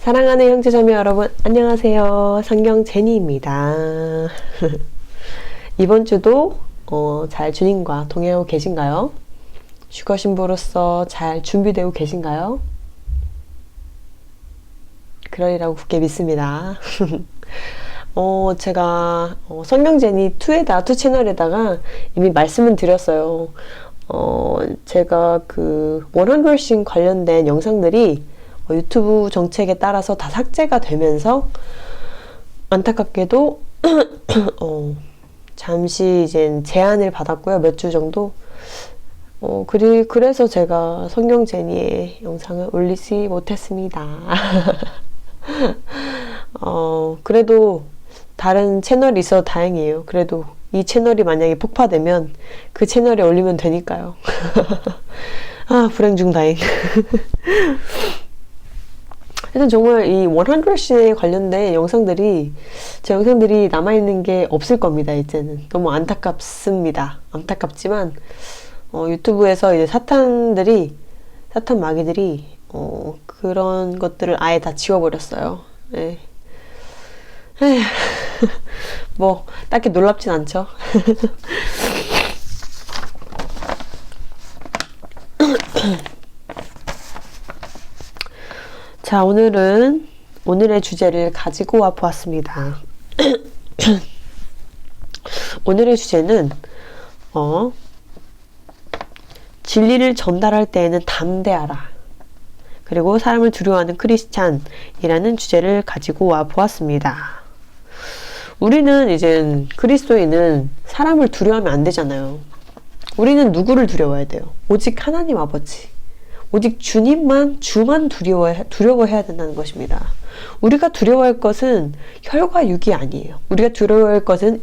사랑하는 형제자매 여러분, 안녕하세요. 성경 제니입니다. 이번 주도 잘 주님과 동행하고 계신가요? 슈거 신부로서 잘 준비되고 계신가요? 그러리라고 굳게 믿습니다. 제가 성경 제니 2 채널에다가 이미 말씀은 드렸어요. 제가 그 100% 관련된 영상들이 유튜브 정책에 따라서 다 삭제가 되면서 안타깝게도 잠시 이제 제한을 받았고요. 몇 주 정도. 그래서 제가 성경 제니의 영상을 올리지 못했습니다. 그래도 다른 채널이 있어서 다행이에요. 그래도 이 채널이 만약에 폭파되면 그 채널에 올리면 되니까요. 불행 중 다행. 일단 정말 이 100%에 관련된 제 영상들이 남아있는 게 없을 겁니다. 이제는 너무 안타깝습니다. 안타깝지만 유튜브에서 이제 사탄 마귀들이 그런 것들을 아예 다 지워버렸어요. 네. 뭐 딱히 놀랍진 않죠. 자, 오늘의 주제를 가지고 와 보았습니다. 오늘의 주제는 진리를 전달할 때에는 담대하라. 그리고 사람을 두려워하는 크리스찬이라는 주제를 가지고 와 보았습니다. 우리는 이제 그리스도인은 사람을 두려워하면 안 되잖아요. 우리는 누구를 두려워해야 돼요? 오직 하나님 아버지. 오직 주만 두려워해야 된다는 것입니다. 우리가 두려워할 것은 혈과 육이 아니에요. 우리가 두려워할 것은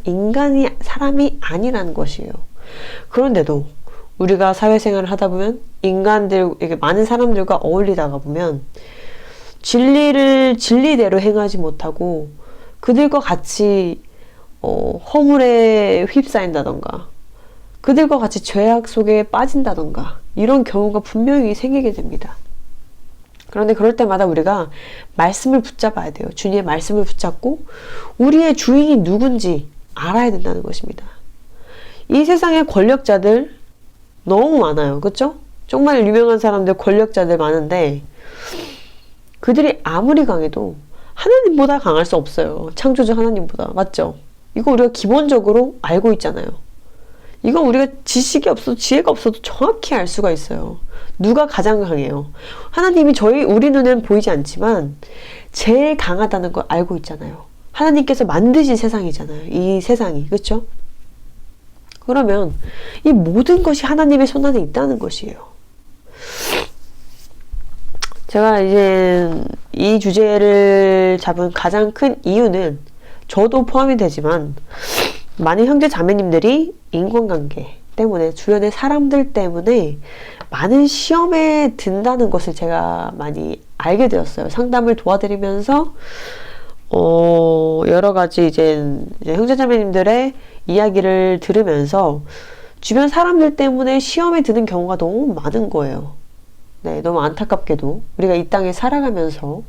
사람이 아니라는 것이에요. 그런데도 우리가 사회생활을 하다 보면 많은 사람들과 어울리다가 보면 진리대로 행하지 못하고 그들과 같이 허물에 휩싸인다던가 그들과 같이 죄악 속에 빠진다던가 이런 경우가 분명히 생기게 됩니다. 그런데 그럴 때마다 우리가 말씀을 붙잡아야 돼요. 주님의 말씀을 붙잡고 우리의 주인이 누군지 알아야 된다는 것입니다. 이 세상에 권력자들 너무 많아요. 그렇죠? 정말 유명한 사람들, 권력자들 많은데 그들이 아무리 강해도 하나님보다 강할 수 없어요. 창조주 하나님보다. 맞죠? 이거 우리가 기본적으로 알고 있잖아요. 이건 우리가 지혜가 없어도 정확히 알 수가 있어요. 누가 가장 강해요? 하나님이 우리 눈엔 보이지 않지만 제일 강하다는 걸 알고 있잖아요. 하나님께서 만드신 세상이잖아요. 이 세상이. 그렇죠? 그러면 이 모든 것이 하나님의 손 안에 있다는 것이에요. 제가 이제 이 주제를 잡은 가장 큰 이유는 저도 포함이 되지만 많은 형제 자매님들이 인간관계 때문에 주변의 사람들 때문에 많은 시험에 든다는 것을 제가 많이 알게 되었어요. 상담을 도와드리면서 여러 가지 이제 형제 자매님들의 이야기를 들으면서 주변 사람들 때문에 시험에 드는 경우가 너무 많은 거예요. 네, 너무 안타깝게도 우리가 이 땅에 살아가면서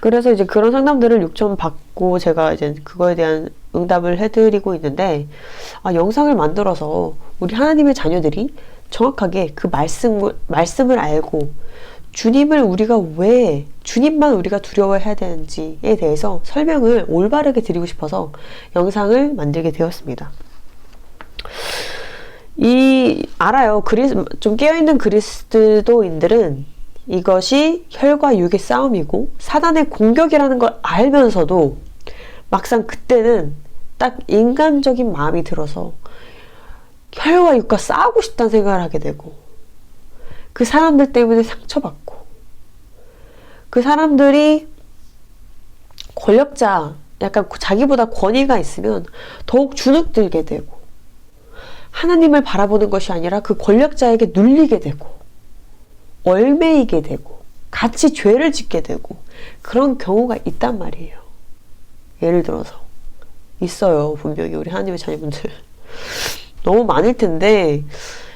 그래서 이제 그런 상담들을 요청받고 제가 이제 그거에 대한 응답을 해드리고 있는데 영상을 만들어서 우리 하나님의 자녀들이 정확하게 그 말씀을 알고 주님만 우리가 두려워해야 되는지에 대해서 설명을 올바르게 드리고 싶어서 영상을 만들게 되었습니다. 알아요. 좀 깨어있는 그리스도인들은 이것이 혈과 육의 싸움이고 사단의 공격이라는 걸 알면서도 막상 그때는 딱 인간적인 마음이 들어서 혈과 육과 싸우고 싶다는 생각을 하게 되고 그 사람들 때문에 상처받고 그 사람들이 권력자 약간 자기보다 권위가 있으면 더욱 주눅들게 되고 하나님을 바라보는 것이 아니라 그 권력자에게 눌리게 되고 얽매이게 되고 같이 죄를 짓게 되고 그런 경우가 있단 말이에요. 예를 들어서 있어요. 분명히 우리 하나님의 자녀분들 너무 많을 텐데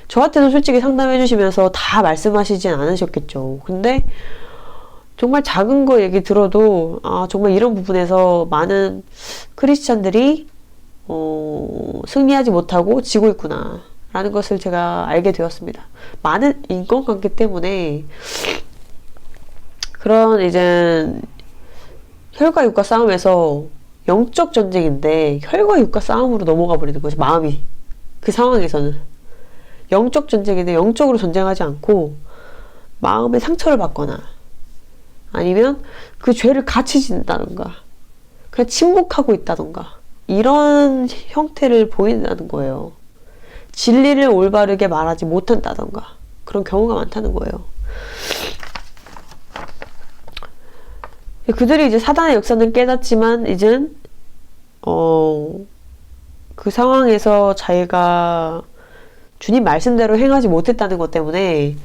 저한테도 솔직히 상담해 주시면서 다 말씀하시진 않으셨겠죠. 근데 정말 작은 거 얘기 들어도 정말 이런 부분에서 많은 크리스찬들이 승리하지 못하고 지고 있구나 라는 것을 제가 알게 되었습니다. 많은 인권관계 때문에 그런 이제 혈과 육과 싸움에서 영적 전쟁인데 혈과 육과 싸움으로 넘어가 버리는 거죠. 마음이 그 상황에서는 영적 전쟁인데 영적으로 전쟁하지 않고 마음의 상처를 받거나 아니면 그 죄를 같이 짓는다던가 그냥 침묵하고 있다던가 이런 형태를 보인다는 거예요. 진리를 올바르게 말하지 못한다던가 그런 경우가 많다는 거예요. 그들이 이제 사단의 역사는 깨닫지만 이젠 그 상황에서 자기가 주님 말씀대로 행하지 못했다는 것 때문에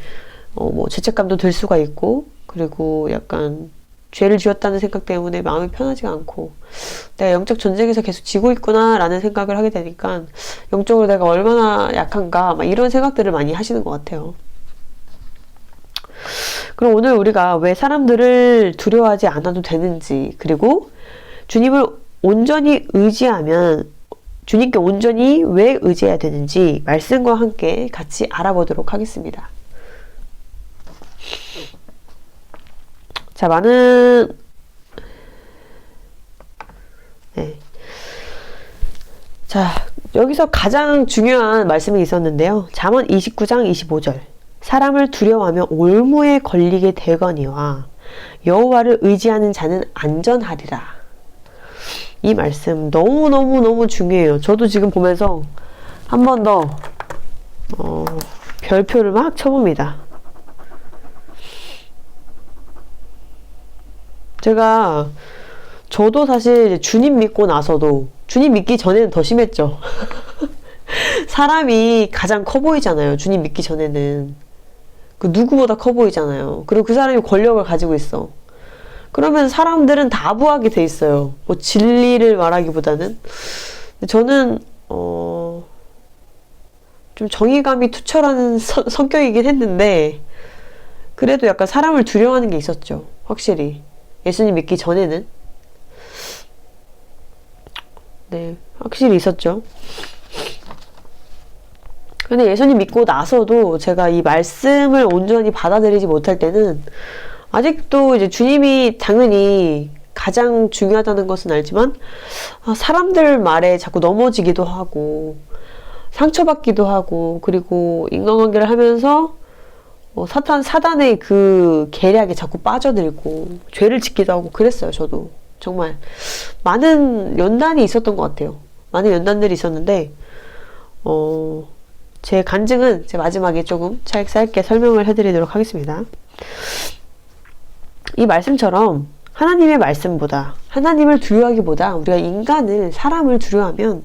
뭐 죄책감도 들 수가 있고 그리고 약간 죄를 지었다는 생각 때문에 마음이 편하지가 않고 내가 영적 전쟁에서 계속 지고 있구나 라는 생각을 하게 되니까 영적으로 내가 얼마나 약한가 막 이런 생각들을 많이 하시는 것 같아요. 그럼 오늘 우리가 왜 사람들을 두려워하지 않아도 되는지 그리고 주님을 온전히 의지하면 주님께 온전히 왜 의지해야 되는지 말씀과 함께 같이 알아보도록 하겠습니다. 자, 자, 여기서 가장 중요한 말씀이 있었는데요. 잠언 29장 25절. 사람을 두려워하며 올무에 걸리게 되거니와 여호와를 의지하는 자는 안전하리라. 이 말씀 너무너무 중요해요. 저도 지금 보면서 한 번 더 별표를 막 쳐봅니다. 저도 사실 주님 믿고 나서도 주님 믿기 전에는 더 심했죠. 사람이 가장 커 보이잖아요. 주님 믿기 전에는 그 누구보다 커 보이잖아요. 그리고 그 사람이 권력을 가지고 있어. 그러면 사람들은 다 아부하게 돼 있어요. 뭐 진리를 말하기보다는. 저는 좀 정의감이 투철하는 성격이긴 했는데 그래도 약간 사람을 두려워하는 게 있었죠. 확실히 예수님 믿기 전에는 네 확실히 있었죠. 근데 예수님 믿고 나서도 제가 이 말씀을 온전히 받아들이지 못할 때는 아직도 이제 주님이 당연히 가장 중요하다는 것은 알지만 사람들 말에 자꾸 넘어지기도 하고 상처받기도 하고 그리고 인간관계를 하면서 사단의 그 계략에 자꾸 빠져들고 죄를 짓기도 하고 그랬어요. 저도 정말 많은 연단이 있었던 것 같아요. 많은 연단들이 있었는데 제 간증은 제 마지막에 조금 짧게 설명을 해드리도록 하겠습니다. 이 말씀처럼 하나님의 말씀보다 하나님을 두려워하기보다 우리가 사람을 두려워하면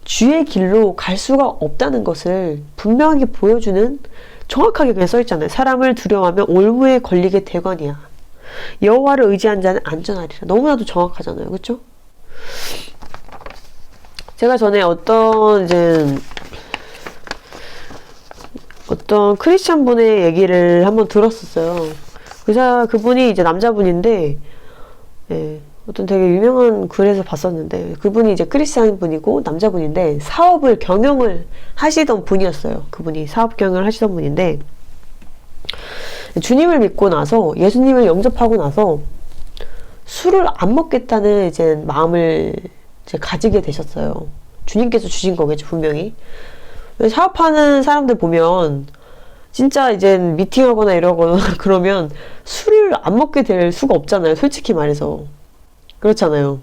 주의 길로 갈 수가 없다는 것을 분명하게 보여주는 정확하게 그냥 써있잖아요. 사람을 두려워하면 올무에 걸리게 되거니와 여호와를 의지한 자는 안전하리라. 너무나도 정확하잖아요. 그렇죠? 제가 전에 어떤 크리스찬 분의 얘기를 한번 들었었어요. 그분이 이제 남자분인데, 어떤 되게 유명한 글에서 봤었는데, 그분이 이제 크리스찬 분이고, 남자분인데, 사업을 경영을 하시던 분이었어요. 그분이 사업 경영을 하시던 분인데, 주님을 믿고 나서, 예수님을 영접하고 나서, 술을 안 먹겠다는 이제 마음을 이제 가지게 되셨어요. 주님께서 주신 거겠죠, 분명히. 사업하는 사람들 보면 진짜 이제 미팅하거나 이러거나 그러면 술을 안 먹게 될 수가 없잖아요. 솔직히 말해서. 그렇잖아요.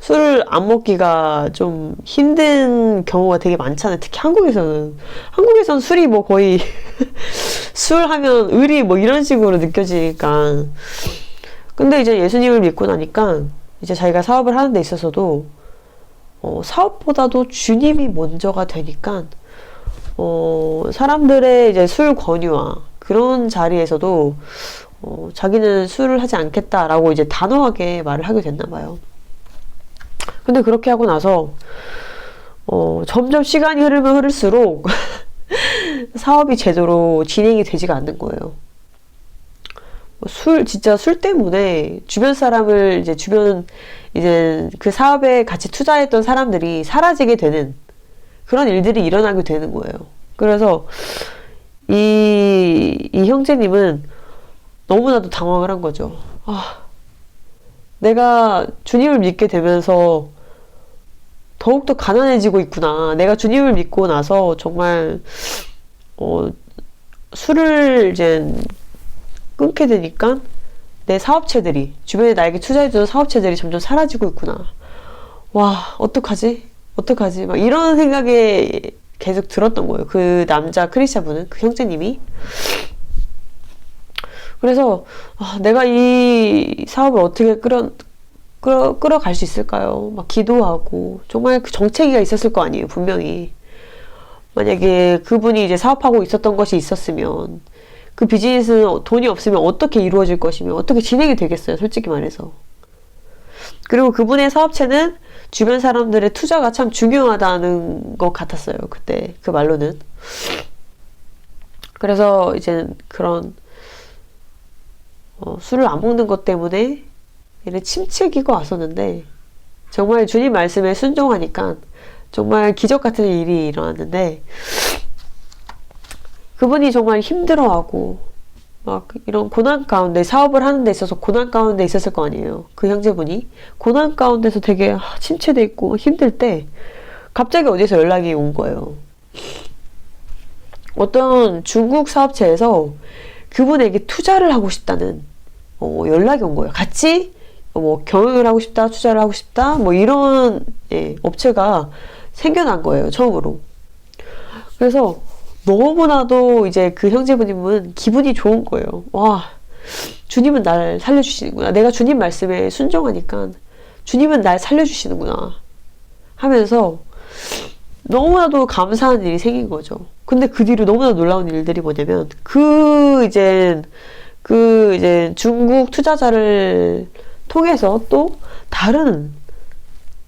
술을 안 먹기가 좀 힘든 경우가 되게 많잖아요. 특히 한국에서는 술이 뭐 거의 술 하면 의리 뭐 이런 식으로 느껴지니까. 근데 이제 예수님을 믿고 나니까 이제 자기가 사업을 하는 데 있어서도 사업보다도 주님이 먼저가 되니까 사람들의 이제 술 권유와 그런 자리에서도 자기는 술을 하지 않겠다라고 이제 단호하게 말을 하게 됐나 봐요. 근데 그렇게 하고 나서 점점 시간이 흐르면 흐를수록 사업이 제대로 진행이 되지가 않는 거예요. 진짜 술 때문에 주변 사람을 이제 그 사업에 같이 투자했던 사람들이 사라지게 되는 그런 일들이 일어나게 되는 거예요. 그래서 이 형제님은 너무나도 당황을 한 거죠. 내가 주님을 믿게 되면서 더욱더 가난해지고 있구나. 내가 주님을 믿고 나서 정말 술을 이제 끊게 되니까 내 사업체들이 주변에 나에게 투자해주는 사업체들이 점점 사라지고 있구나. 와, 어떡하지? 막 이런 생각이 계속 들었던 거예요. 그 남자 크리스찬 분은, 그 형제님이. 그래서 내가 이 사업을 어떻게 끌어갈 수 있을까요? 막 기도하고 정말 그 정체기가 있었을 거 아니에요, 분명히. 만약에 그분이 이제 사업하고 있었던 것이 있었으면 그 비즈니스는 돈이 없으면 어떻게 이루어질 것이며 어떻게 진행이 되겠어요, 솔직히 말해서. 그리고 그분의 사업체는 주변 사람들의 투자가 참 중요하다는 것 같았어요, 그때 그 말로는. 그래서 이제 그런 술을 안 먹는 것 때문에 이런 침체기가 왔었는데, 정말 주님 말씀에 순종하니까 정말 기적 같은 일이 일어났는데, 그분이 정말 힘들어하고 막 이런 고난 가운데, 사업을 하는 데 있어서 고난 가운데 있었을 거 아니에요. 그 형제분이 고난 가운데서 되게 침체돼 있고 힘들 때 갑자기 어디서 연락이 온 거예요. 어떤 중국 사업체에서 그분에게 투자를 하고 싶다는 연락이 온 거예요. 같이 경영을 하고 싶다, 투자를 하고 싶다, 이런 업체가 생겨난 거예요, 처음으로. 그래서 너무나도 이제 그 형제분님은 기분이 좋은 거예요. 와, 주님은 날 살려주시는구나. 내가 주님 말씀에 순종하니까 주님은 날 살려주시는구나 하면서 너무나도 감사한 일이 생긴 거죠. 근데 그 뒤로 너무나 놀라운 일들이 뭐냐면, 그 이제 중국 투자자를 통해서 또 다른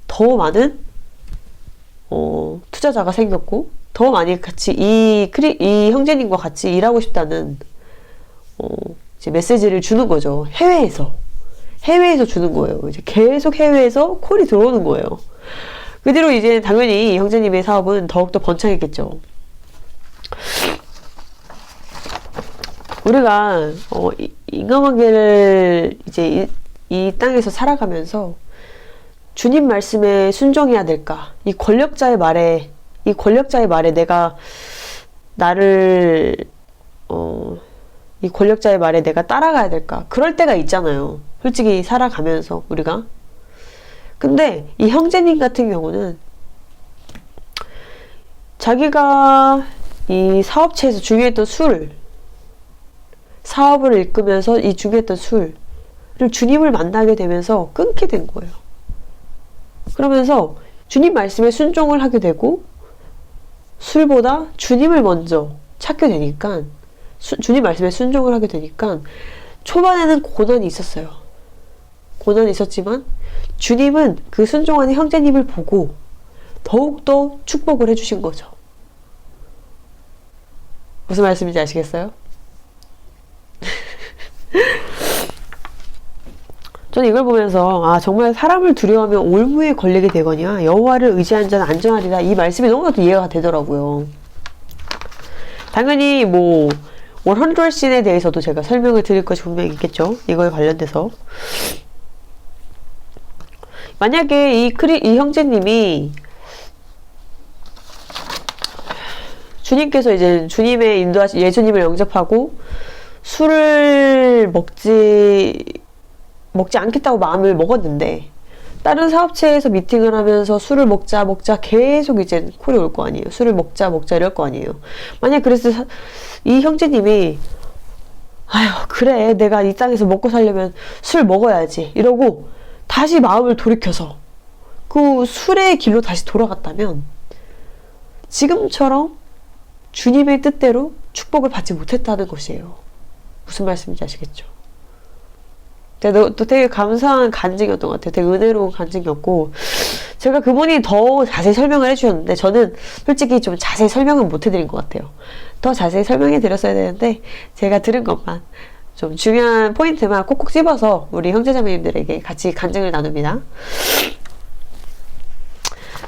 더 많은 투자자가 생겼고, 더 많이 같이 이 형제님과 같이 일하고 싶다는 이제 메시지를 주는 거죠. 해외에서 주는 거예요. 이제 계속 해외에서 콜이 들어오는 거예요. 그 뒤로 이제 당연히 이 형제님의 사업은 더욱더 번창했겠죠. 우리가 인간관계를 이제 이 땅에서 살아가면서 주님 말씀에 순종해야 될까? 이 권력자의 말에 내가 이 권력자의 말에 내가 따라가야 될까? 그럴 때가 있잖아요, 솔직히 살아가면서 우리가. 근데 이 형제님 같은 경우는 자기가 이 사업체에서 중요했던 사업을 이끌면서 이 중요했던 술을 주님을 만나게 되면서 끊게 된 거예요. 그러면서 주님 말씀에 순종을 하게 되고, 술보다 주님을 먼저 찾게 되니까, 주님 말씀에 순종을 하게 되니까, 초반에는 고난이 있었어요. 고난이 있었지만 주님은 그 순종하는 형제님을 보고 더욱더 축복을 해주신 거죠. 무슨 말씀인지 아시겠어요? 저는 이걸 보면서 정말 사람을 두려워하면 올무에 걸리게 되거니와 여호와를 의지한 자는 안전하리라, 이 말씀이 너무나도 이해가 되더라고요. 당연히 100신에 대해서도 제가 설명을 드릴 것이 분명히 있겠죠, 이거에 관련돼서. 만약에 이 형제님이 주님께서 이제 주님의 인도하신 예수님을 영접하고 술을 먹지 않겠다고 마음을 먹었는데, 다른 사업체에서 미팅을 하면서 술을 먹자 계속 이제 콜이 올 거 아니에요. 술을 먹자 이럴 거 아니에요. 만약 그래서 이 형제님이 그래, 내가 이 땅에서 먹고 살려면 술 먹어야지 이러고 다시 마음을 돌이켜서 그 술의 길로 다시 돌아갔다면 지금처럼 주님의 뜻대로 축복을 받지 못했다는 것이에요. 무슨 말씀인지 아시겠죠? 또 되게 감사한 간증이었던 것 같아요. 되게 은혜로운 간증이었고, 제가 그분이 더 자세히 설명을 해주셨는데 저는 솔직히 좀 자세히 설명은 못 해드린 것 같아요. 더 자세히 설명해 드렸어야 되는데 제가 들은 것만 좀 중요한 포인트만 콕콕 집어서 우리 형제자매님들에게 같이 간증을 나눕니다.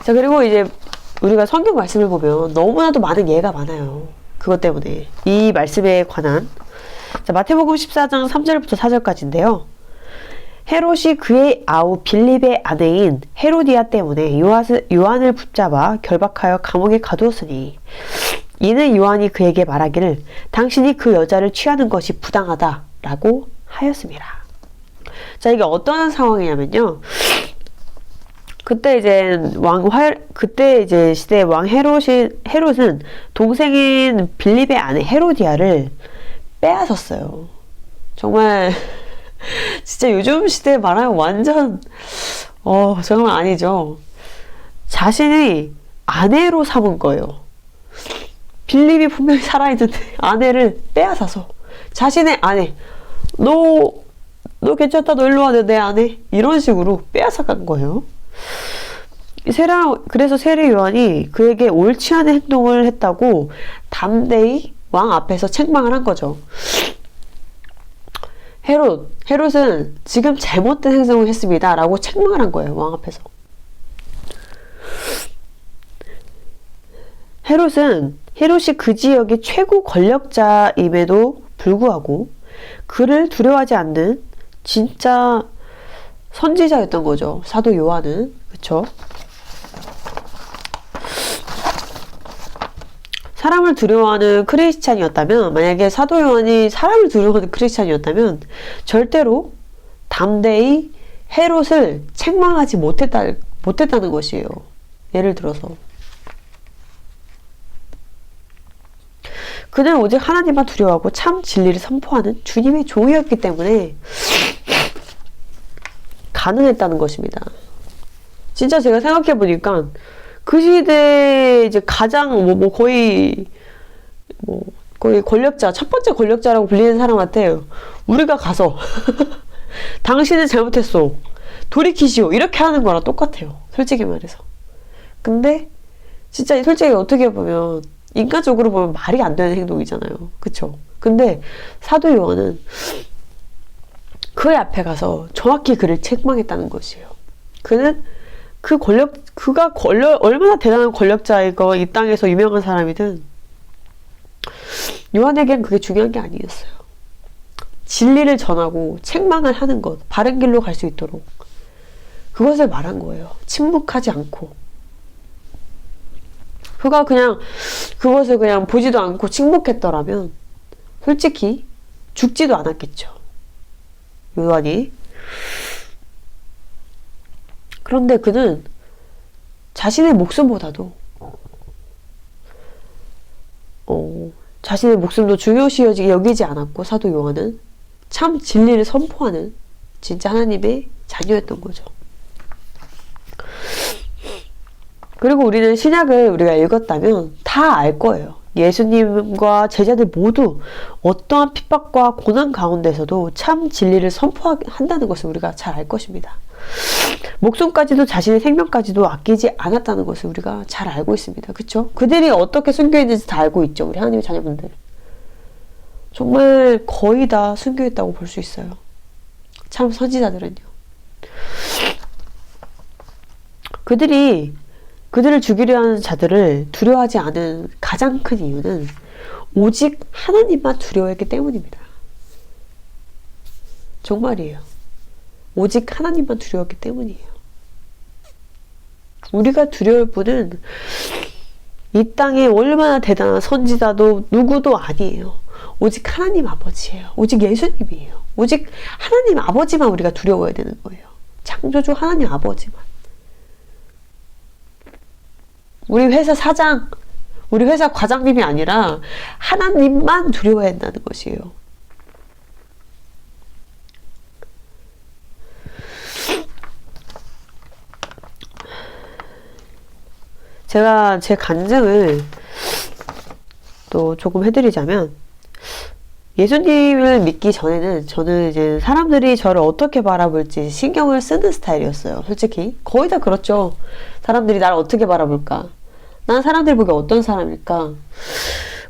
자, 그리고 이제 우리가 성경 말씀을 보면 너무나도 많은 예가 많아요. 그것 때문에 이 말씀에 관한. 자, 마태복음 14장 3절부터 4절까지인데요. 헤롯이 그의 아우 빌립의 아내인 헤로디아 때문에 요한을 붙잡아 결박하여 감옥에 가두었으니 이는 요한이 그에게 말하기를 당신이 그 여자를 취하는 것이 부당하다라고 하였습니다. 자, 이게 어떤 상황이냐면요. 그때 이제 시대 왕 헤롯은 동생인 빌립의 아내 헤로디아를 빼앗았어요. 정말 진짜 요즘 시대에 말하면 완전 정말 아니죠. 자신이 아내로 삼은 거예요. 빌립이 분명히 살아있는데 아내를 빼앗아서 자신의 아내, 너 괜찮다, 너 일로 와, 내 아내, 이런 식으로 빼앗아간 거예요. 그래서 세례 요한이 그에게 옳지 않은 행동을 했다고 담대히 왕 앞에서 책망을 한 거죠. 헤롯은 지금 잘못된 행동을 했습니다 라고 책망을 한 거예요, 왕 앞에서. 헤롯이 그 지역의 최고 권력자임에도 불구하고 그를 두려워하지 않는 진짜 선지자였던 거죠, 사도 요한은. 그쵸? 사람을 두려워하는 크리스찬이었다면, 만약에 사도 요한이 사람을 두려워하는 크리스찬이었다면 절대로 담대히 헤롯을 책망하지 못했다는 것이에요. 예를 들어서 그는 오직 하나님만 두려워하고 참 진리를 선포하는 주님의 종이었기 때문에 가능했다는 것입니다. 진짜 제가 생각해보니까 그 시대에 이제 가장 거의 권력자, 첫 번째 권력자라고 불리는 사람한테 우리가 가서 당신은 잘못했어, 돌이키시오, 이렇게 하는 거랑 똑같아요, 솔직히 말해서. 근데 진짜 솔직히 어떻게 보면 인간적으로 보면 말이 안 되는 행동이잖아요. 그쵸? 근데 사도 요한은 그의 앞에 가서 정확히 그를 책망했다는 것이에요. 그는 그가 얼마나 대단한 권력자이고 이 땅에서 유명한 사람이든 요한에겐 그게 중요한 게 아니었어요. 진리를 전하고 책망을 하는 것, 바른 길로 갈 수 있도록 그것을 말한 거예요. 침묵하지 않고. 그가 그냥 그것을 그냥 보지도 않고 침묵했더라면 솔직히 죽지도 않았겠죠, 요한이. 그런데 그는 자신의 목숨보다도 자신의 목숨도 중요시 여기지 않았고, 사도 요한은 참 진리를 선포하는 진짜 하나님의 자녀였던 거죠. 그리고 우리는 신약을 우리가 읽었다면 다 알 거예요. 예수님과 제자들 모두 어떠한 핍박과 고난 가운데서도 참 진리를 선포한다는 것을 우리가 잘 알 것입니다. 목숨까지도, 자신의 생명까지도 아끼지 않았다는 것을 우리가 잘 알고 있습니다. 그쵸? 그들이 어떻게 순교했는지 다 알고 있죠, 우리 하나님의 자녀분들. 정말 거의 다 순교했다고 볼 수 있어요, 참 선지자들은요. 그들을 죽이려 하는 자들을 두려워하지 않은 가장 큰 이유는 오직 하나님만 두려워했기 때문입니다. 정말이에요. 오직 하나님만 두려웠기 때문이에요. 우리가 두려울 분은 이 땅에 얼마나 대단한 선지자도 누구도 아니에요. 오직 하나님 아버지예요. 오직 예수님이에요. 오직 하나님 아버지만 우리가 두려워해야 되는 거예요. 창조주 하나님 아버지만. 우리 회사 사장, 우리 회사 과장님이 아니라 하나님만 두려워해야 한다는 것이에요. 제가 제 간증을 또 조금 해드리자면, 예수님을 믿기 전에는 저는 이제 사람들이 저를 어떻게 바라볼지 신경을 쓰는 스타일이었어요. 솔직히 거의 다 그렇죠. 사람들이 나를 어떻게 바라볼까, 난 사람들 보기 어떤 사람일까.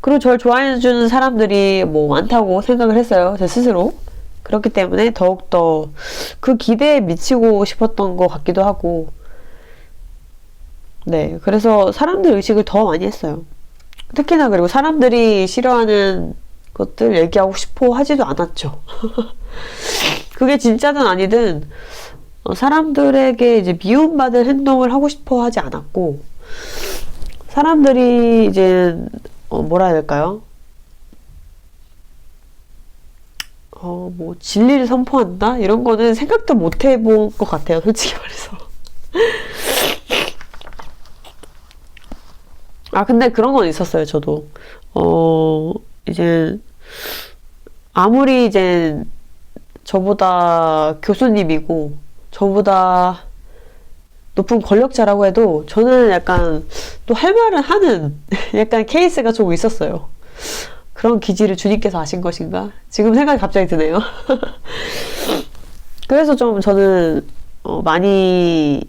그리고 저를 좋아해주는 사람들이 뭐 많다고 생각을 했어요. 제 스스로. 그렇기 때문에 더욱더 그 기대에 미치고 싶었던 것 같기도 하고, 네. 그래서 사람들 의식을 더 많이 했어요. 특히나 그리고 사람들이 싫어하는 것들 얘기하고 싶어 하지도 않았죠. 그게 진짜든 아니든 사람들에게 이제 미움받을 행동을 하고 싶어 하지 않았고, 사람들이 이제 뭐라 해야 될까요? 뭐 진리를 선포한다? 이런 거는 생각도 못 해본 것 같아요. 솔직히 말해서. 아, 근데 그런 건 있었어요. 저도. 이제 아무리 이제 저보다 교수님이고 저보다 높은 권력자라고 해도 저는 약간 또 할 말은 하는 약간 케이스가 조금 있었어요. 그런 기질을 주님께서 아신 것인가? 지금 생각이 갑자기 드네요. 그래서 좀 저는 많이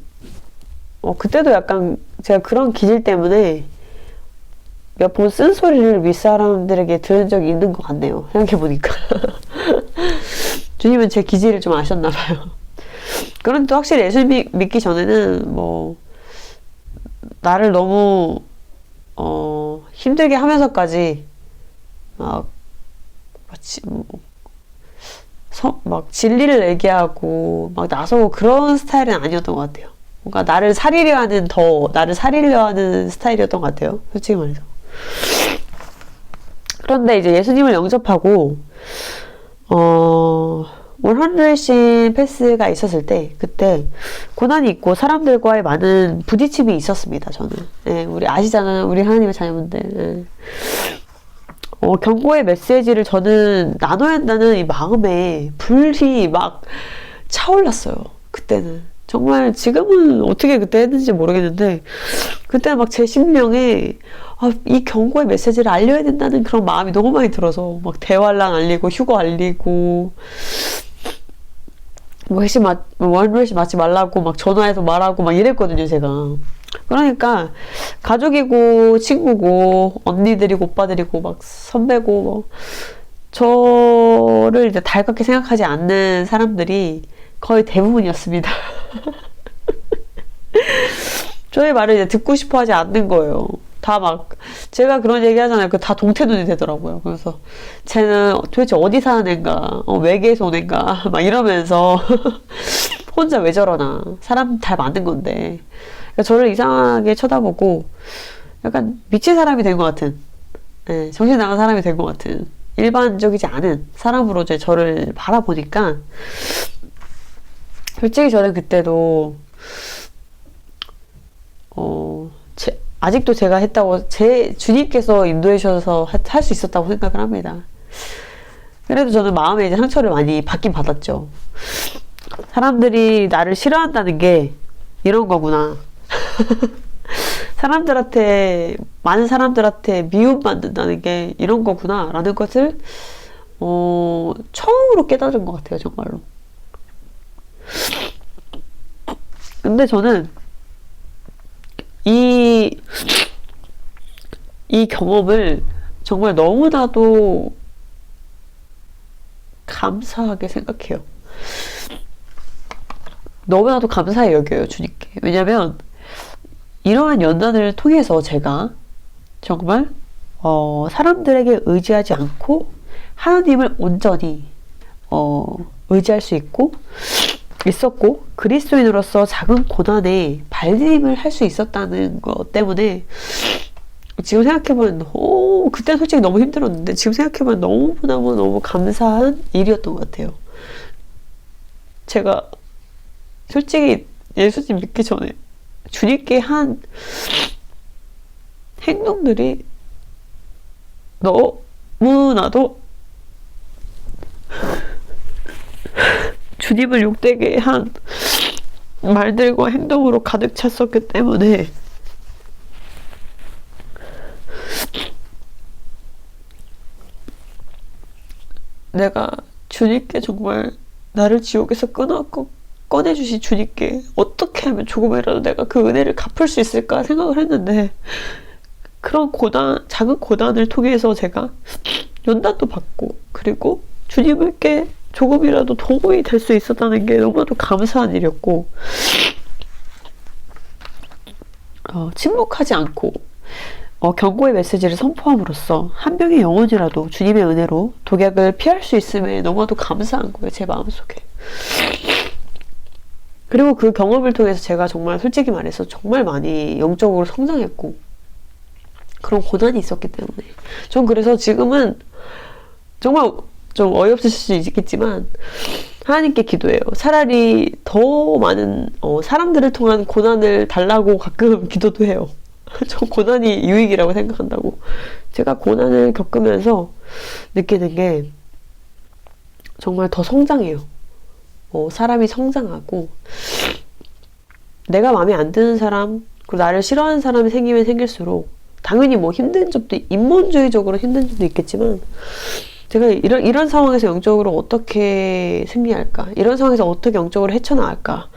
그때도 약간 제가 그런 기질 때문에 몇 번 쓴소리를 윗사람들에게 들은 적이 있는 것 같네요. 생각해보니까. 주님은 제 기질을 좀 아셨나봐요. 그런데 또 확실히 예수 믿기 전에는 뭐 나를 너무 힘들게 하면서까지 막 진리를 얘기하고 막 나서고 그런 스타일은 아니었던 것 같아요. 뭔가 나를 살리려 하는 스타일이었던 것 같아요. 솔직히 말해서. 그런데 이제 예수님을 영접하고 100신 패스가 있었을 때, 그때 고난이 있고 사람들과의 많은 부딪힘이 있었습니다. 저는. 네, 우리 아시잖아요. 우리 하나님의 자녀분들. 네. 경고의 메시지를 저는 나눠야 한다는 이 마음에 불이 막 차올랐어요. 그때는. 정말 지금은 어떻게 그때 했는지 모르겠는데, 그때 막 제 심령에 이 경고의 메시지를 알려야 된다는 그런 마음이 너무 많이 들어서 막 대환란 알리고 휴거 알리고 뭐 원회심 맞지 말라고 막 전화해서 말하고 막 이랬거든요, 제가. 그러니까 가족이고 친구고 언니들이고 오빠들이고 막 선배고 뭐 저를 이제 달갑게 생각하지 않는 사람들이 거의 대부분이었습니다. 저의 말을 이제 듣고 싶어 하지 않는 거예요. 다 막, 제가 그런 얘기 하잖아요. 다 동태눈이 되더라고요. 그래서, 쟤는 도대체 어디 사는 앤가, 외계에서 온 앤가, 막 이러면서, 혼자 왜 저러나. 사람 잘 만든 건데. 그러니까 저를 이상하게 쳐다보고, 약간 미친 사람이 된 것 같은, 네, 정신 나간 사람이 된 것 같은, 일반적이지 않은 사람으로 이제 저를 바라보니까, 솔직히 저는 그때도, 아직도 제가 했다고, 주님께서 인도해 주셔서 할 수 있었다고 생각을 합니다. 그래도 저는 마음에 이제 상처를 많이 받긴 받았죠. 사람들이 나를 싫어한다는 게 이런 거구나. 많은 사람들한테 미움받는다는 게 이런 거구나. 라는 것을, 처음으로 깨달은 것 같아요, 정말로. 근데 저는, 이 경험을 정말 너무나도 감사하게 생각해요. 너무나도 감사히 여겨요, 주님께. 왜냐면, 이러한 연단을 통해서 제가 정말, 사람들에게 의지하지 않고, 하나님을 온전히, 의지할 수 있었고, 그리스도인으로서 작은 고난에 발림을 할 수 있었다는 것 때문에, 지금 생각해보면, 그때 솔직히 너무 힘들었는데, 지금 생각해보면 너무 감사한 일이었던 것 같아요. 제가, 솔직히 예수님 믿기 전에, 주님께 한 행동들이 너무나도 주님을 욕되게 한 말들과 행동으로 가득 찼었기 때문에 내가 주님께 정말 나를 지옥에서 꺼내주신 주님께 어떻게 하면 조금이라도 내가 그 은혜를 갚을 수 있을까 생각을 했는데 그런 고난, 작은 고난을 통해서 제가 연단도 받고, 그리고 주님께 조금이라도 도움이 될 수 있었다는 게 너무나도 감사한 일이었고, 침묵하지 않고 경고의 메시지를 선포함으로써 한 명의 영혼이라도 주님의 은혜로 독약을 피할 수 있음에 너무나도 감사한 거예요, 제 마음속에. 그리고 그 경험을 통해서 제가 정말 솔직히 말해서 정말 많이 영적으로 성장했고, 그런 고난이 있었기 때문에 전 그래서 지금은 정말 좀 어이없을 수 있겠지만 하나님께 기도해요. 차라리 더 많은 사람들을 통한 고난을 달라고 가끔 기도도 해요. 저 고난이 유익이라고 생각한다고. 제가 고난을 겪으면서 느끼는 게 정말 더 성장해요. 사람이 성장하고, 내가 마음에 안 드는 사람, 그리고 나를 싫어하는 사람이 생기면 생길수록 당연히 뭐 힘든 점도, 인본주의적으로 힘든 점도 있겠지만, 제가 이런 상황에서 영적으로 어떻게 승리할까? 이런 상황에서 어떻게 영적으로 헤쳐나갈까?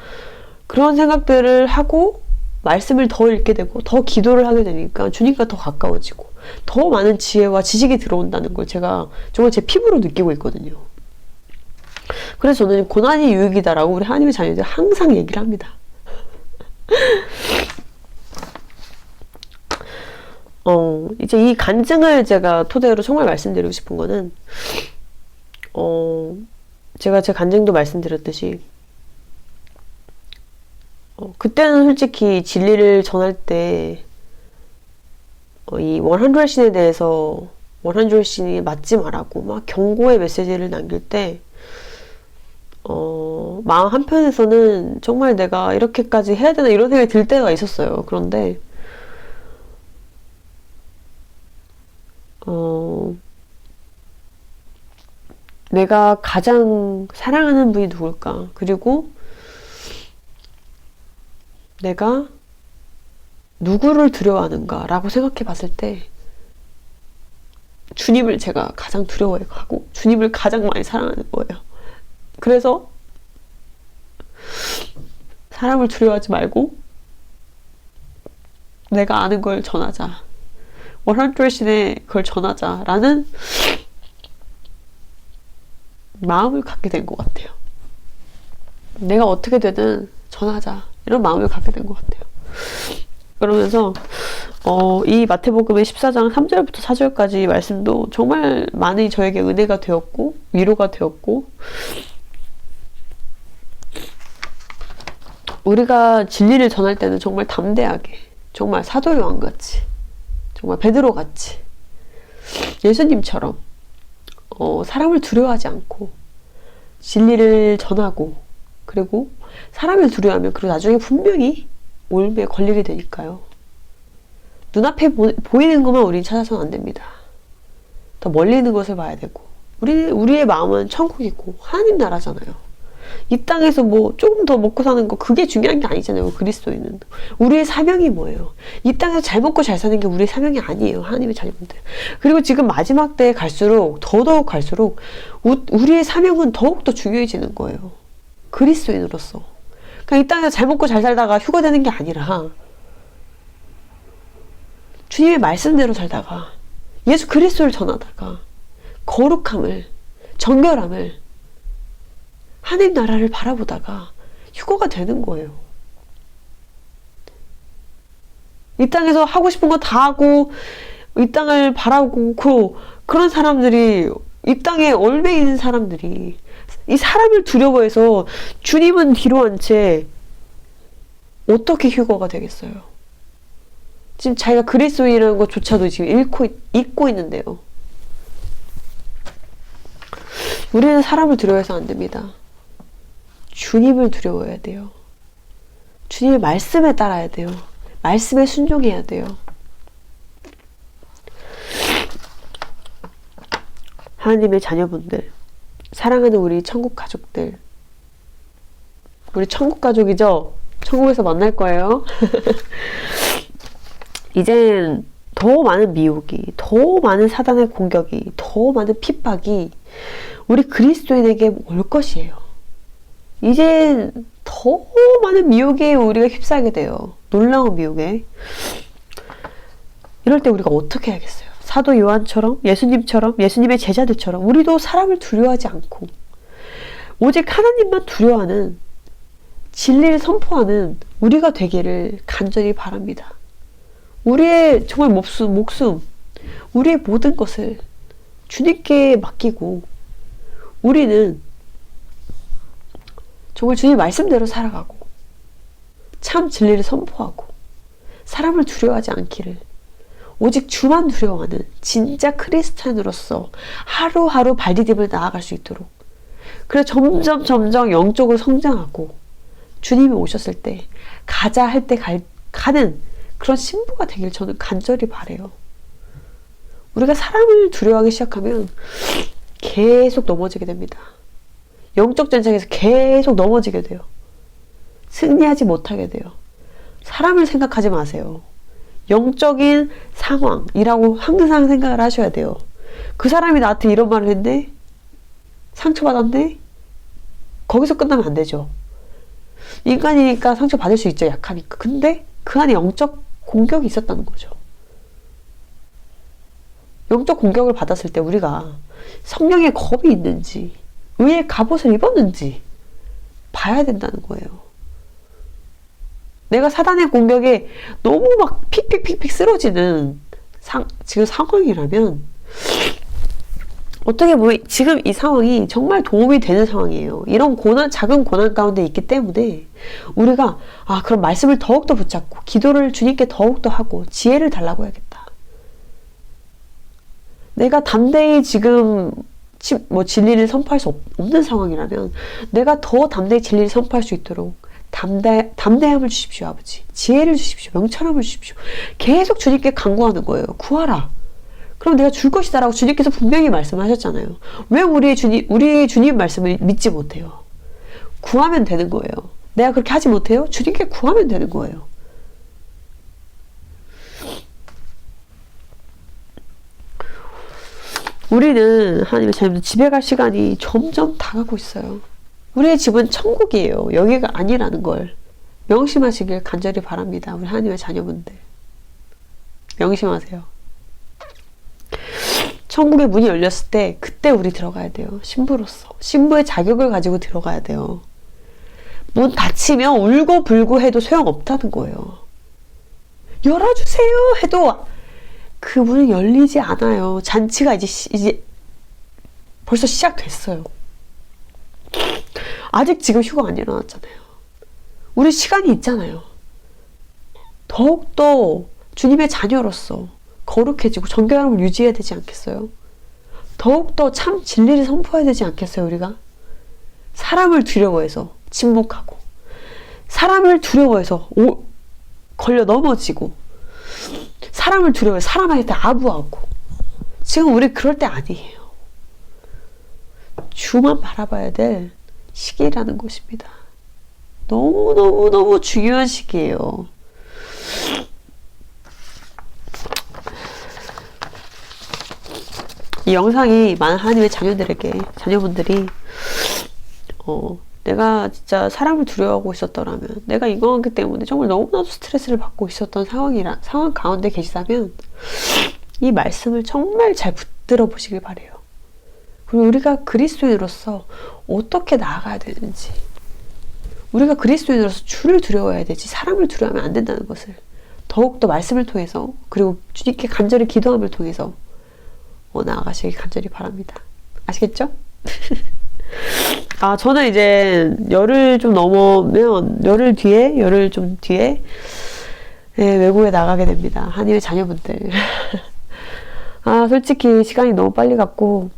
그런 생각들을 하고 말씀을 더 읽게 되고 더 기도를 하게 되니까 주님과 더 가까워지고 더 많은 지혜와 지식이 들어온다는 걸 제가 정말 제 피부로 느끼고 있거든요. 그래서 저는 고난이 유익이다라고 우리 하나님의 자녀들 항상 얘기를 합니다. 이제 이 간증을 제가 토대로 정말 말씀드리고 싶은 거는, 제가 제 간증도 말씀드렸듯이, 그때는 솔직히 진리를 전할 때, 이 100신에 대해서 100신이 맞지 말라고 막 경고의 메시지를 남길 때, 마음 한편에서는 정말 내가 이렇게까지 해야 되나 이런 생각이 들 때가 있었어요. 그런데, 내가 가장 사랑하는 분이 누굴까? 그리고 내가 누구를 두려워하는가? 라고 생각해 봤을 때 주님을 제가 가장 두려워하고 주님을 가장 많이 사랑하는 거예요. 그래서 사람을 두려워하지 말고 내가 아는 걸 전하자. 100신에 그걸 전하자라는 마음을 갖게 된 것 같아요. 내가 어떻게 되든 전하자 이런 마음을 갖게 된 것 같아요. 그러면서 이 마태복음의 14장 3절부터 4절까지 말씀도 정말 많이 저에게 은혜가 되었고 위로가 되었고, 우리가 진리를 전할 때는 정말 담대하게, 정말 사도 요한같이, 정말 베드로같이, 예수님처럼 사람을 두려워하지 않고 진리를 전하고, 그리고 사람을 두려워하면 그리고 나중에 분명히 올무에 걸리게 되니까요. 눈앞에 보이는 것만 우리는 찾아서는 안 됩니다. 더 멀리 있는 것을 봐야 되고, 우리의 마음은 천국이고 하나님 나라잖아요. 이 땅에서 뭐 조금 더 먹고 사는 거 그게 중요한 게 아니잖아요. 그리스도인은 우리의 사명이 뭐예요? 이 땅에서 잘 먹고 잘 사는 게 우리의 사명이 아니에요, 하나님의 자녀분들. 그리고 지금 마지막 때에 갈수록 더더욱 갈수록 우리의 사명은 더욱더 중요해지는 거예요, 그리스도인으로서. 그러니까 이 땅에서 잘 먹고 잘 살다가 휴거되는 게 아니라 주님의 말씀대로 살다가 예수 그리스도를 전하다가 거룩함을, 정결함을, 하나님 나라를 바라보다가 휴거가 되는 거예요. 이 땅에서 하고 싶은 거 다 하고 이 땅을 바라고 그런 사람들이, 이 땅에 얼매 있는 사람들이 이 사람을 두려워해서 주님은 뒤로 한 채 어떻게 휴거가 되겠어요? 지금 자기가 그리스도인이라는 것조차도 지금 잊고 있는데요. 우리는 사람을 두려워해서 안 됩니다. 주님을 두려워해야 돼요. 주님의 말씀에 따라야 돼요. 말씀에 순종해야 돼요. 하나님의 자녀분들, 사랑하는 우리 천국 가족들, 우리 천국 가족이죠? 천국에서 만날 거예요. 이젠 더 많은 미혹이, 더 많은 사단의 공격이, 더 많은 핍박이 우리 그리스도인에게 올 것이에요. 이제 더 많은 미혹에 우리가 휩싸게 돼요. 놀라운 미혹에. 이럴 때 우리가 어떻게 해야겠어요? 사도 요한처럼, 예수님처럼, 예수님의 제자들처럼 우리도 사람을 두려워하지 않고 오직 하나님만 두려워하는, 진리를 선포하는 우리가 되기를 간절히 바랍니다. 우리의 정말 목숨, 우리의 모든 것을 주님께 맡기고 우리는 정말 주님 말씀대로 살아가고 참 진리를 선포하고 사람을 두려워하지 않기를, 오직 주만 두려워하는 진짜 크리스찬으로서 하루하루 발디딤을 나아갈 수 있도록, 그래서 점점 영적으로 성장하고 주님이 오셨을 때 가자 할 때 가는 그런 신부가 되길 저는 간절히 바래요. 우리가 사람을 두려워하기 시작하면 계속 넘어지게 됩니다. 영적 전쟁에서 계속 넘어지게 돼요. 승리하지 못하게 돼요. 사람을 생각하지 마세요. 영적인 상황이라고 항상 생각을 하셔야 돼요. 그 사람이 나한테 이런 말을 했네? 상처받았네? 거기서 끝나면 안 되죠. 인간이니까 상처받을 수 있죠. 약하니까. 근데 그 안에 영적 공격이 있었다는 거죠. 영적 공격을 받았을 때 우리가 성령의 겁이 있는지, 의의 갑옷을 입었는지 봐야 된다는 거예요. 내가 사단의 공격에 너무 막 픽픽픽픽 쓰러지는 지금 상황이라면, 어떻게 보면 지금 이 상황이 정말 도움이 되는 상황이에요. 이런 작은 고난 가운데 있기 때문에 우리가 그럼 말씀을 더욱더 붙잡고 기도를 주님께 더욱더 하고 지혜를 달라고 해야겠다. 내가 담대히 지금 진리를 선포할 수 없는 상황이라면 내가 더 담대히 진리를 선포할 수 있도록 담대함을 주십시오, 아버지. 지혜를 주십시오. 명철함을 주십시오. 계속 주님께 간구하는 거예요. 구하라. 그럼 내가 줄 것이다 라고 주님께서 분명히 말씀하셨잖아요. 왜 우리의 주님 말씀을 믿지 못해요? 구하면 되는 거예요. 내가 그렇게 하지 못해요? 주님께 구하면 되는 거예요. 우리는 하나님의 자녀들 집에 갈 시간이 점점 다가고 있어요. 우리의 집은 천국이에요. 여기가 아니라는 걸 명심하시길 간절히 바랍니다. 우리 하나님의 자녀분들 명심하세요. 천국의 문이 열렸을 때 그때 우리 들어가야 돼요. 신부로서. 신부의 자격을 가지고 들어가야 돼요. 문 닫히면 울고 불고 해도 소용없다는 거예요. 열어주세요 해도 그 문은 열리지 않아요. 잔치가 이제 벌써 시작됐어요. 아직 지금 휴가 안 일어났잖아요. 우리 시간이 있잖아요. 더욱더 주님의 자녀로서 거룩해지고 정결함을 유지해야 되지 않겠어요? 더욱더 참 진리를 선포해야 되지 않겠어요, 우리가? 사람을 두려워해서 침묵하고, 사람을 두려워해서 걸려 넘어지고, 사람을 두려워해서 사람한테 아부하고, 지금 우리 그럴 때 아니에요. 주만 바라봐야 될 시기라는 것입니다. 너무너무너무 중요한 시기예요. 이 영상이 많은 하나님의 자녀분들이 내가 진짜 사람을 두려워하고 있었더라면, 내가 인간관계 때문에 정말 너무나도 스트레스를 받고 있었던 상황 가운데 계시다면 이 말씀을 정말 잘 붙들어 보시길 바래요. 그리고 우리가 그리스도인으로서 어떻게 나아가야 되는지, 우리가 그리스도인으로서 주를 두려워해야 되지 사람을 두려워하면 안 된다는 것을 더욱더 말씀을 통해서, 그리고 주님께 간절히 기도함을 통해서 나아가시길 간절히 바랍니다. 아시겠죠? 저는 이제 열흘 좀 넘으면 열흘 좀 뒤에 외국에 나가게 됩니다. 하나님의 자녀분들. 솔직히 시간이 너무 빨리 갔고,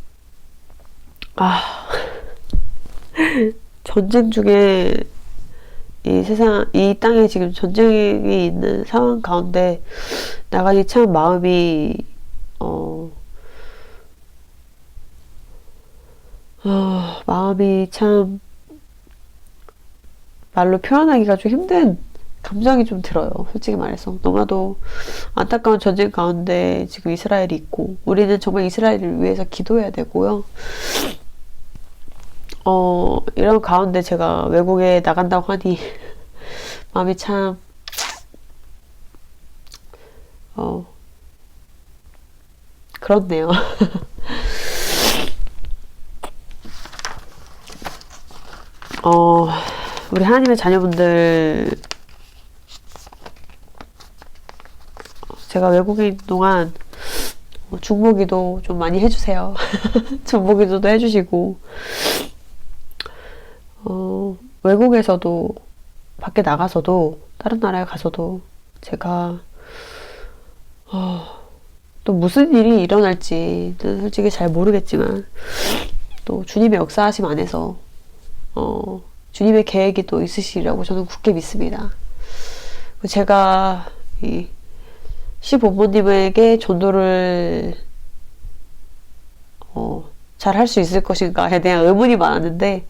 전쟁 중에 이 땅에 지금 전쟁이 있는 상황 가운데 나가니 참 마음이 참 말로 표현하기가 좀 힘든 감정이 좀 들어요. 솔직히 말해서 너무나도 안타까운 전쟁 가운데 지금 이스라엘이 있고, 우리는 정말 이스라엘을 위해서 기도해야 되고요. 이런 가운데 제가 외국에 나간다고 하니 마음이 참 그렇네요. 우리 하나님의 자녀분들, 제가 외국에 있는 동안 중보기도 좀 많이 해주세요. 중보기도도 해주시고, 외국에서도, 밖에 나가서도, 다른 나라에 가서도 제가 또 무슨 일이 일어날지는 솔직히 잘 모르겠지만, 또 주님의 역사하심 안에서 주님의 계획이 또 있으시리라고 저는 굳게 믿습니다. 제가 이 시부모님에게 전도를 잘 할 수 있을 것인가에 대한 의문이 많았는데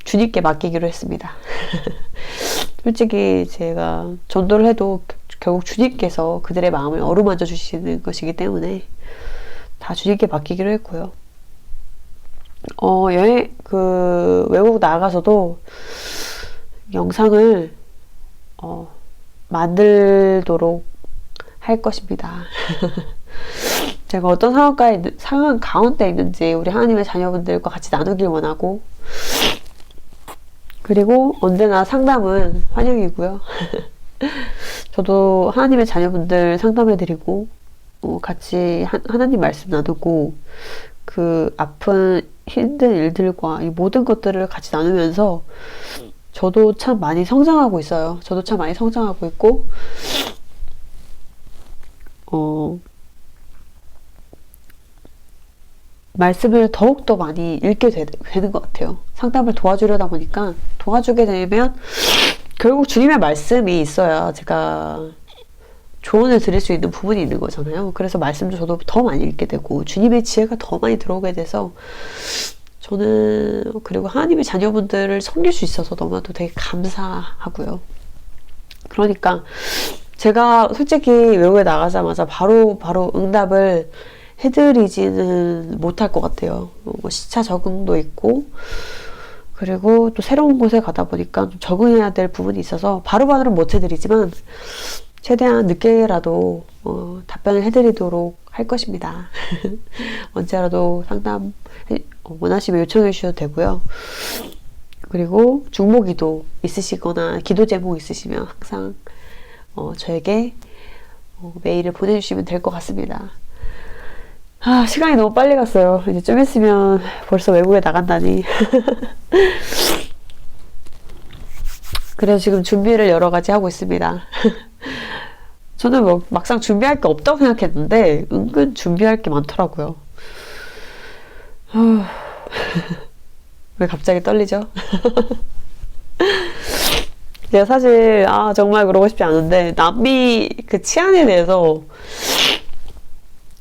주님께 맡기기로 했습니다. 솔직히 제가 전도를 해도 결국 주님께서 그들의 마음을 어루만져 주시는 것이기 때문에 다 주님께 맡기기로 했고요. 외국 나가서도 영상을 만들도록 할 것입니다. 제가 어떤 상황 가운데 있는지 우리 하나님의 자녀분들과 같이 나누길 원하고, 그리고 언제나 상담은 환영이고요. 저도 하나님의 자녀분들 상담해드리고 같이 하나님 말씀 나누고 그 아픈 힘든 일들과 이 모든 것들을 같이 나누면서 저도 참 많이 성장하고 있어요. 저도 참 많이 성장하고 있고 말씀을 더욱더 많이 읽게 되는 것 같아요. 상담을 도와주려다 보니까 도와주게 되면 결국 주님의 말씀이 있어야 제가 조언을 드릴 수 있는 부분이 있는 거잖아요. 그래서 말씀도 저도 더 많이 읽게 되고 주님의 지혜가 더 많이 들어오게 돼서 저는 그리고 하나님의 자녀분들을 섬길 수 있어서 너무나도 되게 감사하고요. 그러니까 제가 솔직히 외국에 나가자마자 바로 응답을 해드리지는 못할 것 같아요. 시차 적응도 있고 그리고 또 새로운 곳에 가다 보니까 좀 적응해야 될 부분이 있어서 바로바로는 못 해드리지만 최대한 늦게라도 답변을 해드리도록 할 것입니다. 언제라도 상담 원하시면 요청해 주셔도 되고요. 그리고 중보기도 있으시거나 기도 제목 있으시면 항상 저에게 메일을 보내주시면 될 것 같습니다. 시간이 너무 빨리 갔어요. 이제 좀 있으면 벌써 외국에 나간다니. 그래서 지금 준비를 여러 가지 하고 있습니다. 저는 뭐 막상 준비할 게 없다고 생각했는데 은근 준비할 게 많더라고요. 왜 갑자기 떨리죠? 제가 사실 정말 그러고 싶지 않은데 남미 그 치안에 대해서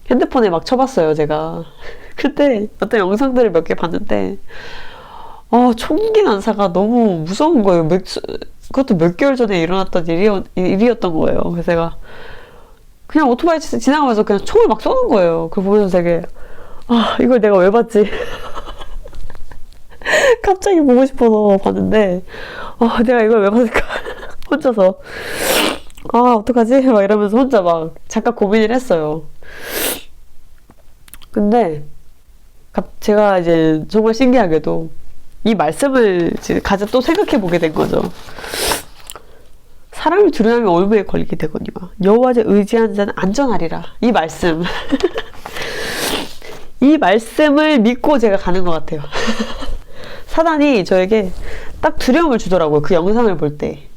핸드폰에 막 쳐봤어요, 제가. 그때 어떤 영상들을 몇 개 봤는데 총기 난사가 너무 무서운 거예요. 그것도 몇 개월 전에 일어났던 일이었던 거예요. 그래서 제가 그냥 오토바이 지나가면서 그냥 총을 막 쏘는 거예요. 그걸 보면서 되게 이걸 내가 왜 봤지? 갑자기 보고 싶어서 봤는데 내가 이걸 왜 봤을까? 혼자서 어떡하지? 막 이러면서 혼자 막 잠깐 고민을 했어요. 근데 제가 이제 정말 신기하게도 이 말씀을 가져 또 생각해 보게 된 거죠. 사람을 두려워하면 올무에 걸리게 되거니와 여호와를 의지하는 자는 안전하리라. 이 말씀. 이 말씀을 믿고 제가 가는 것 같아요. 사단이 저에게 딱 두려움을 주더라고요. 그 영상을 볼 때.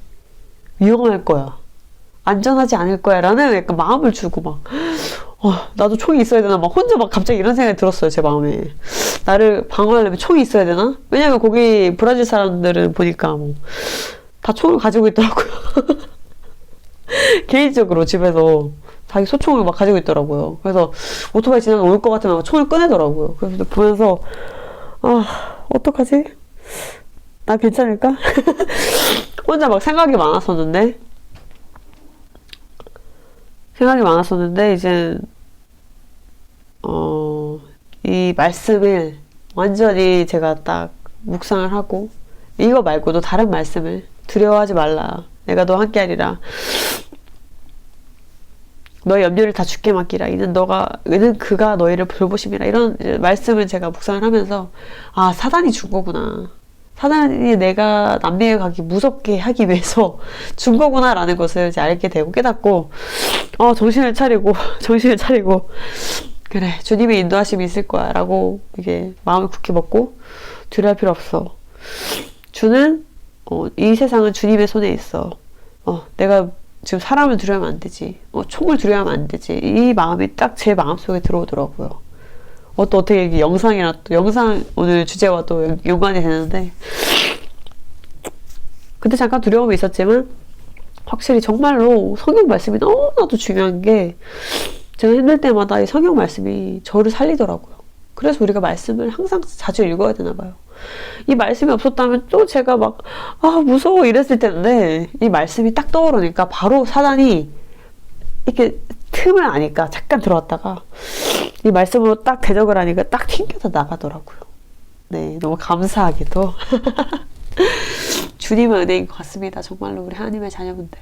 위험할 거야. 안전하지 않을 거야. 라는 약간 마음을 주고 막 나도 총이 있어야 되나? 막 혼자 막 갑자기 이런 생각이 들었어요. 제 마음에. 나를 방어하려면 총이 있어야 되나? 왜냐면 거기 브라질 사람들은 보니까 다 총을 가지고 있더라고요. 개인적으로 집에서 자기 소총을 막 가지고 있더라고요. 그래서 오토바이 지나가 올 것 같으면 총을 꺼내더라고요. 그래서 보면서 어떡하지? 나 괜찮을까? 혼자 막 생각이 많았었는데 이제 이 말씀을 완전히 제가 딱 묵상을 하고 이거 말고도 다른 말씀을 두려워하지 말라. 내가 너와 함께하리라. 너의 염려를 다 주께 맡기라. 이는 그가 너희를 돌보심이라. 이런 말씀을 제가 묵상을 하면서, 아, 사단이 준 거구나. 사단이 내가 남미에 가기 무섭게 하기 위해서 준 거구나라는 것을 이제 알게 되고 깨닫고, 정신을 차리고, 그래, 주님의 인도하심이 있을 거야. 라고 이게 마음을 굳게 먹고, 두려워할 필요 없어. 주는, 이 세상은 주님의 손에 있어. 내가 지금 사람을 두려워하면 안 되지. 총을 두려워하면 안 되지. 이 마음이 딱 제 마음속에 들어오더라고요. 또 어떻게 이게 영상 오늘 주제와 또 연관이 되는데, 그때 잠깐 두려움이 있었지만, 확실히 정말로 성경 말씀이 너무나도 중요한 게, 제가 힘들 때마다 이 성경 말씀이 저를 살리더라고요. 그래서 우리가 말씀을 항상 자주 읽어야 되나 봐요. 이 말씀이 없었다면 또 제가 막 무서워 이랬을 텐데, 이 말씀이 딱 떠오르니까 바로 사단이 이렇게 틈을 아니까 잠깐 들어왔다가 이 말씀으로 딱 대적을 하니까 딱 튕겨서 나가더라고요. 네, 너무 감사하게도 주님의 은혜인 것 같습니다. 정말로 우리 하나님의 자녀분들.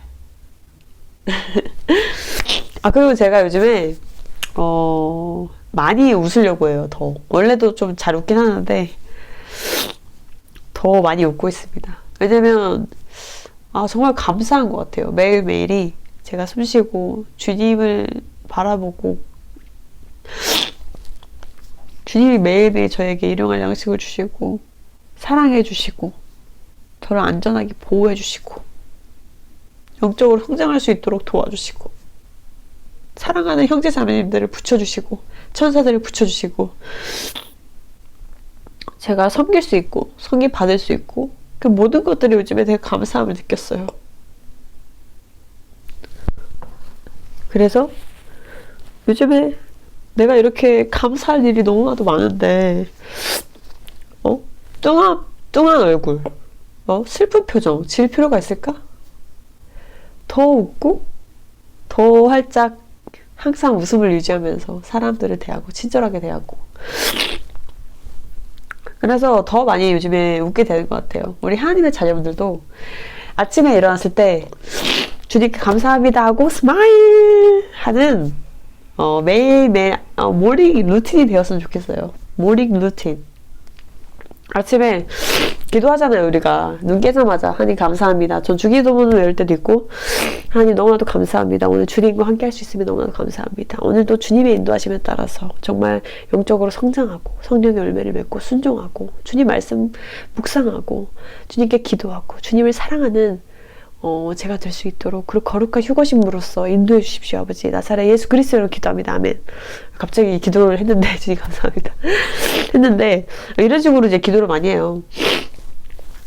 그리고 제가 요즘에 많이 웃으려고 해요. 더 원래도 좀 잘 웃긴 하는데 더 많이 웃고 있습니다. 왜냐면 정말 감사한 것 같아요. 매일매일이 제가 숨쉬고 주님을 바라보고, 주님이 매일매일 저에게 일용할 양식을 주시고 사랑해 주시고 저를 안전하게 보호해 주시고 영적으로 성장할 수 있도록 도와주시고 사랑하는 형제 자매님들을 붙여주시고 천사들을 붙여주시고 제가 섬길 수 있고 섬김 받을 수 있고 그 모든 것들이 요즘에 되게 감사함을 느꼈어요. 그래서 요즘에 내가 이렇게 감사할 일이 너무나도 많은데 뚱한 얼굴, 슬픈 표정 지을 필요가 있을까? 더 웃고 더 활짝 항상 웃음을 유지하면서 사람들을 대하고 친절하게 대하고, 그래서 더 많이 요즘에 웃게 되는 것 같아요. 우리 하나님의 자녀분들도 아침에 일어났을 때 주님께 감사합니다 하고 스마일 하는 매일매일 모닝 루틴이 되었으면 좋겠어요. 모닝 루틴. 아침에 기도하잖아요. 우리가 눈 깨자마자 하나님 감사합니다. 전 주기도문을 외울 때도 있고, 하나님 너무나도 감사합니다. 오늘 주님과 함께 할 수 있으면 너무나도 감사합니다. 오늘도 주님의 인도하심에 따라서 정말 영적으로 성장하고 성령의 열매를 맺고 순종하고 주님 말씀 묵상하고 주님께 기도하고 주님을 사랑하는 제가 될 수 있도록, 그리고 거룩한 휴거심으로써 인도해 주십시오. 아버지 나사렛 예수 그리스도로 기도합니다. 아멘. 갑자기 기도를 했는데 주님 감사합니다. 했는데 이런 식으로 이제 기도를 많이 해요.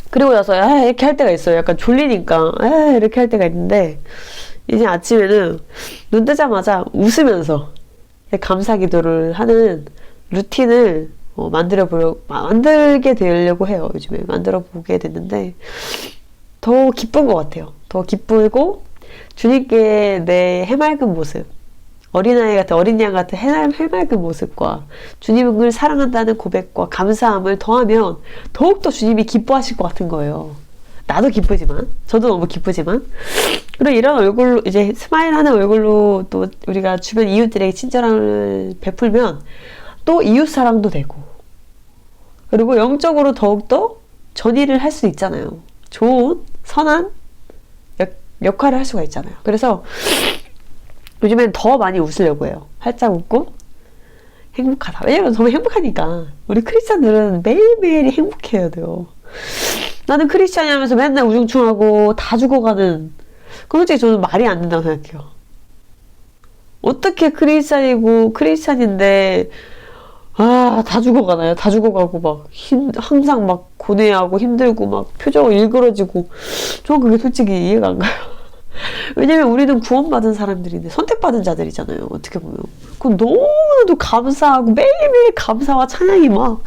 그리고 나서 이렇게 할 때가 있어요. 약간 졸리니까 이렇게 할 때가 있는데, 이제 아침에는 눈 뜨자마자 웃으면서 감사 기도를 하는 루틴을 만들게 되려고 해요. 요즘에 만들어 보게 됐는데 더 기쁜 것 같아요. 더 기쁘고 주님께 내 해맑은 모습, 어린 양 같은 해맑은 모습과 주님을 사랑한다는 고백과 감사함을 더하면 더욱더 주님이 기뻐하실 것 같은 거예요. 나도 기쁘지만, 저도 너무 기쁘지만, 그리고 이런 얼굴로 이제 스마일하는 얼굴로 또 우리가 주변 이웃들에게 친절함을 베풀면 또 이웃 사랑도 되고, 그리고 영적으로 더욱더 전의를 할 수 있잖아요. 좋은 선한 역할을 할 수가 있잖아요. 그래서 요즘엔 더 많이 웃으려고 해요. 활짝 웃고 행복하다. 왜냐면 너무 행복하니까. 우리 크리스찬들은 매일매일이 행복해야 돼요. 나는 크리스찬이라면서 맨날 우중충하고 다 죽어가는, 그건 솔직히 저는 말이 안 된다고 생각해요. 어떻게 크리스찬인데 다 죽어가나요? 다 죽어가고 막 항상 막 고뇌하고 힘들고 막 표정이 일그러지고, 저는 그게 솔직히 이해가 안 가요. 왜냐면 우리는 구원받은 사람들인데 선택받은 자들이잖아요. 어떻게 보면. 그럼 너무나도 감사하고 매일매일 감사와 찬양이 막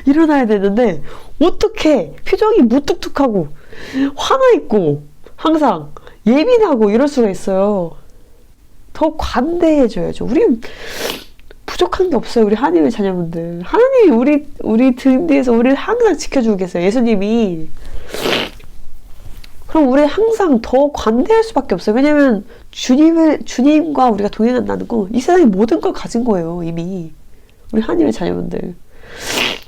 일어나야 되는데, 어떻게 표정이 무뚝뚝하고 화나있고 항상 예민하고 이럴 수가 있어요. 더 관대해져야죠. 우린 부족한 게 없어요. 우리 하나님의 자녀분들. 하나님이 우리 등 뒤에서 우리를 항상 지켜주고 계세요. 예수님이 그럼 우리 항상 더 관대할 수밖에 없어요. 왜냐면 주님과 우리가 동행한다는 거 이 세상의 모든 걸 가진 거예요. 이미 우리 하나님의 자녀분들.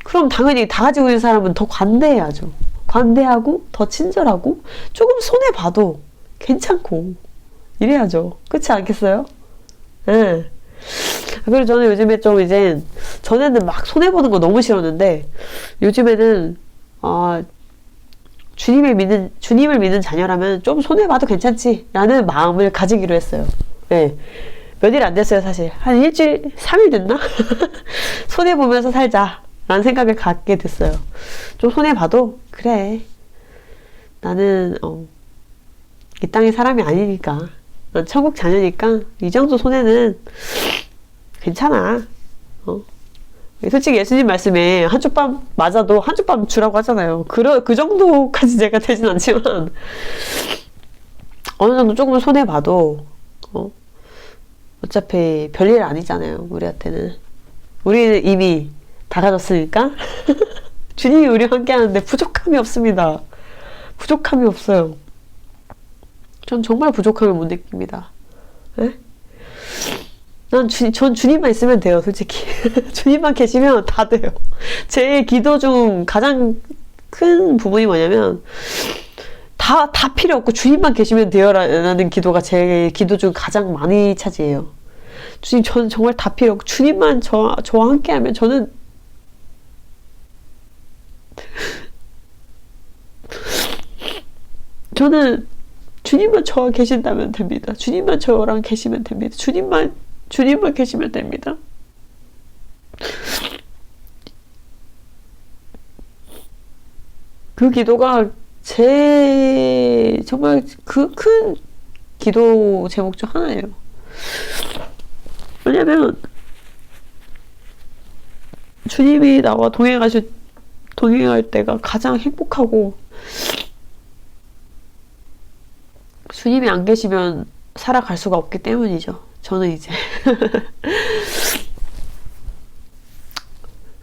그럼 당연히 다 가지고 있는 사람은 더 관대해야죠. 관대하고 더 친절하고 조금 손해봐도 괜찮고 이래야죠. 그렇지 않겠어요? 예. 그리고 저는 요즘에 좀 이제 전에는 막 손해보는 거 너무 싫었는데 요즘에는 주님을 믿는 자녀라면 좀 손해봐도 괜찮지 라는 마음을 가지기로 했어요. 네. 몇 일 안 됐어요, 사실. 한 일주일, 3일 됐나? 손해보면서 살자 라는 생각을 갖게 됐어요. 좀 손해봐도 그래, 나는 이 땅의 사람이 아니니까, 난 천국 자녀니까 이 정도 손해는 괜찮아. 솔직히 예수님 말씀에 한쪽밤 맞아도 한쪽밤 주라고 하잖아요. 그 정도까지 제가 되진 않지만 어느 정도 조금은 손해봐도 어차피 별일 아니잖아요. 우리한테는. 우리는 이미 다 가졌으니까 주님이 우리와 함께 하는데 부족함이 없습니다. 부족함이 없어요. 전 정말 부족함을 못 느낍니다. 네? 전 주님만 있으면 돼요, 솔직히. 주님만 계시면 다 돼요. 제 기도 중 가장 큰 부분이 뭐냐면, 다 필요 없고 주님만 계시면 돼요, 라는 기도가 제 기도 중 가장 많이 차지해요. 주님, 저는 정말 다 필요 없고, 주님만 저와 함께 하면 저는, 주님만 저와 계신다면 됩니다. 주님만 저랑 계시면 됩니다. 주님만 계시면 됩니다. 그 기도가 정말 그 큰 기도 제목 중 하나예요. 왜냐면 주님이 나와 동행할 때가 가장 행복하고, 주님이 안 계시면 살아갈 수가 없기 때문이죠. 저는 이제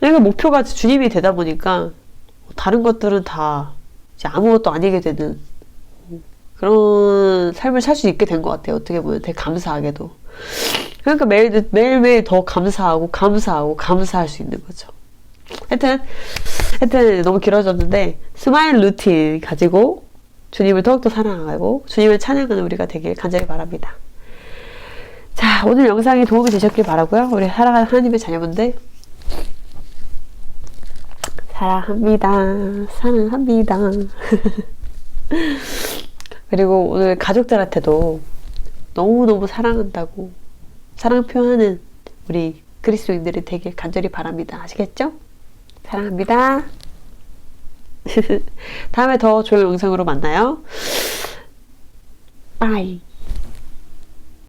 내가 목표가 주님이 되다 보니까 다른 것들은 다 이제 아무것도 아니게 되는 그런 삶을 살 수 있게 된 것 같아요. 어떻게 보면 되게 감사하게도. 그러니까 매일매일 더 감사하고 감사할 수 있는 거죠. 하여튼 너무 길어졌는데, 스마일 루틴 가지고 주님을 더욱더 사랑하고 주님을 찬양하는 우리가 되길 간절히 바랍니다. 자, 오늘 영상이 도움이 되셨길 바라고요. 우리 사랑하는 하나님의 자녀분들, 사랑합니다. 그리고 오늘 가족들한테도 너무너무 사랑한다고 사랑 표현하는 우리 그리스도인들이 되길 간절히 바랍니다. 아시겠죠? 사랑합니다. 다음에 더 좋은 영상으로 만나요. 바이.